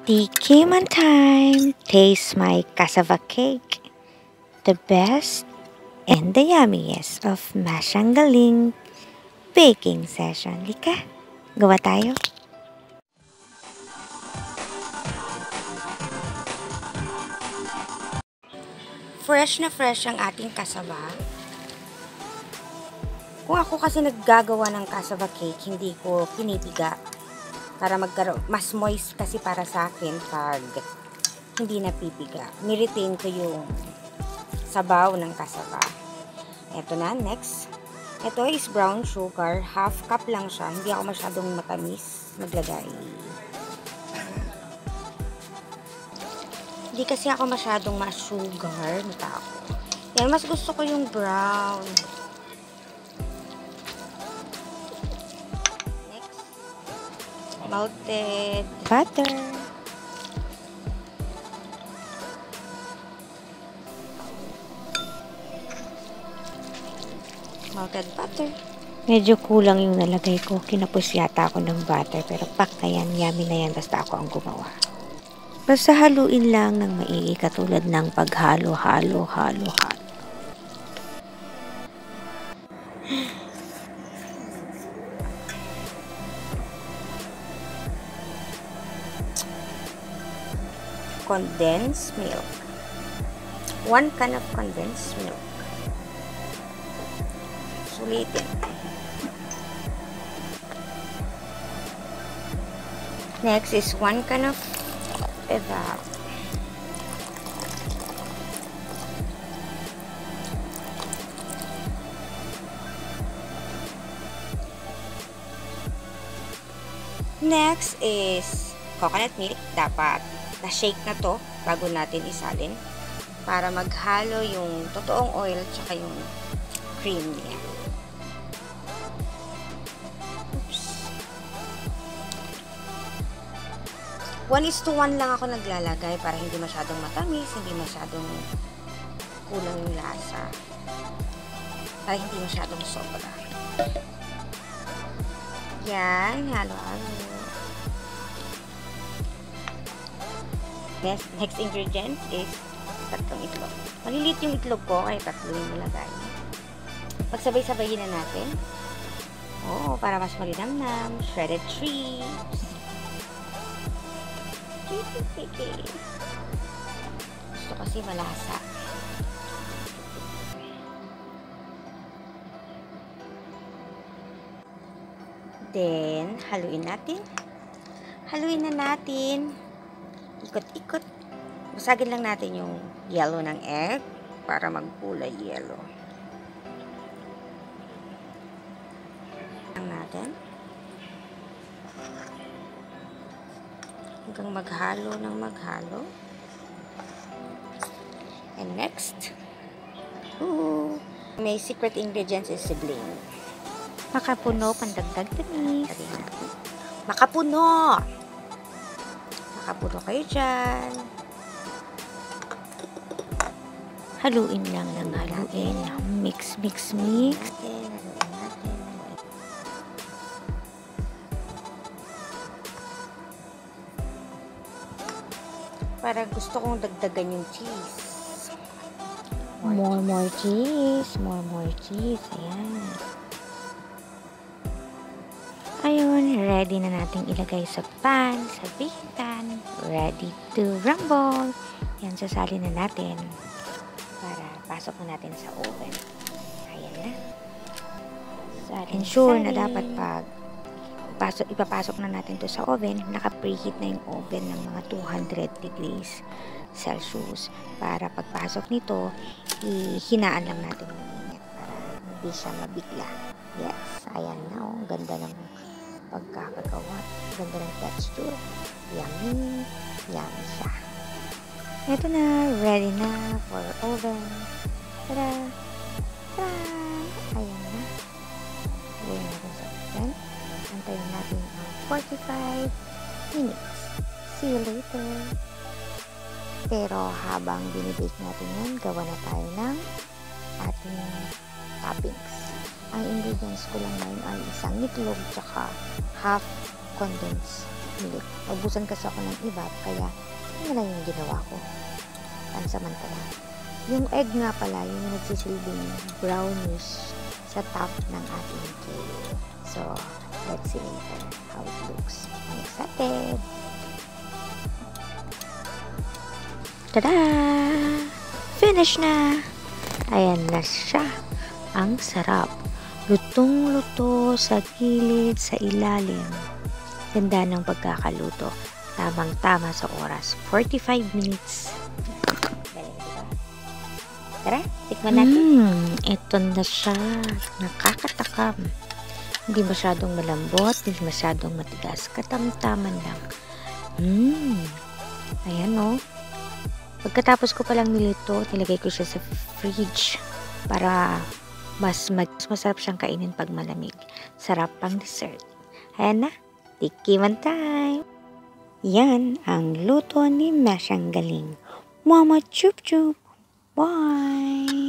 Tikiman time! Taste my cassava cake. The best and the yummiest of Masyanggaling baking session. Lika, gawa tayo. Fresh na fresh ang ating cassava. Kung ako kasi naggagawa ng cassava cake, hindi ko pinipiga. Para magkaroon, mas moist kasi para sa akin pag hindi napipiga. Niretain ko yung sabaw ng cassava. Ito na, next. Ito is brown sugar. Half cup lang siya. Hindi ako masyadong matamis maglagay. Hindi kasi ako masyadong ma-sugar na tao. Yan, mas gusto ko yung brown. Melted butter. Melted butter. Medyo kulang yung nalagay ko. Kinapos yata ako ng butter. Pero pak na yan. Yummy na yan. Basta ako ang gumawa. Basta haluin lang ng maigi katulad ng paghalo-halo. Condensed milk. 1 can of condensed milk. Sulitin. Next is 1 can of evap. Next is coconut milk. Dapat na-shake na to bago natin isalin para maghalo yung totoong oil tsaka yung cream niya. Oops. 1:1 lang ako naglalagay para hindi masyadong matamis, hindi masyadong kulang yung lasa, para hindi masyadong sobra. Yan, halo-halo. Next ingredient is tatlong itlog. Maliliit yung itlog ko, kaya tatlo yung nilagay. Pagsabay-sabayin na natin. Oo, para mas malinamnam. Shredded chips. Gusto kasi malasa. Then, haluin natin. Haluin na natin. Ikot-ikot. Basagin lang natin yung yellow ng egg para magkulay yellow. Lang natin. Hanggang maghalo ng maghalo. And next, may secret ingredients is sibling. Makapuno, pandagdag tamis. Makapuno! Makapuno kayo dyan. Haluin lang ng haluin. Mix. Haluin natin. Para gusto kong dagdagan yung cheese. More cheese. More cheese. Ayan. Ayun, ready na nating ilagay sa pan, sa bitan. Ready to rumble. Yan, sasali na natin para pasok na natin sa oven. Ayan na. Ensure na dapat pag ipapasok na natin to sa oven, naka-preheat na yung oven ng mga 200 degrees Celsius. Para pagpasok nito, hinaan lang natin yung init para hindi siya mabigla. Yes, ayan na. Oh, ganda ng pagkakagawa. Ganda ng texture. Yummy siya. Ito na, ready na for oven. Tada! Ayan na. Lagyan natin sa oven. Antayin natin ang 45 minutes. See you later. Pero habang binibake natin yan, gawa na tayo ng ating toppings. Ang ingredients ko lang ngayon ay isang itlog tsaka half condensed milk. Naubusan kasi ako ng iba, kaya yun na lang yung ginawa ko. Pansamantala. Yung egg nga pala, yung nagsisilbing brownish sa top ng ating cake. So, let's see later how it looks. I'm excited! Tada! Finish na! Ayan na siya. Ang sarap. Lutong-luto sa gilid, sa ilalim. Ganda ng pagkakaluto. Tamang-tama sa oras. 45 minutes. Galing, diba? Tara, tikman natin. Ito na siya. Nakakatakam. Hindi masyadong malambot, hindi masyadong matigas. Katamtaman lang. Ayan o. Pagkatapos ko palang nilito, nilagay ko siya sa fridge para mas masarap siyang kainin pag malamig. Sarap pang dessert. Ayan na. Tikiman time! Yan ang luto ni Meshang Galing. Mama chup chup! Bye!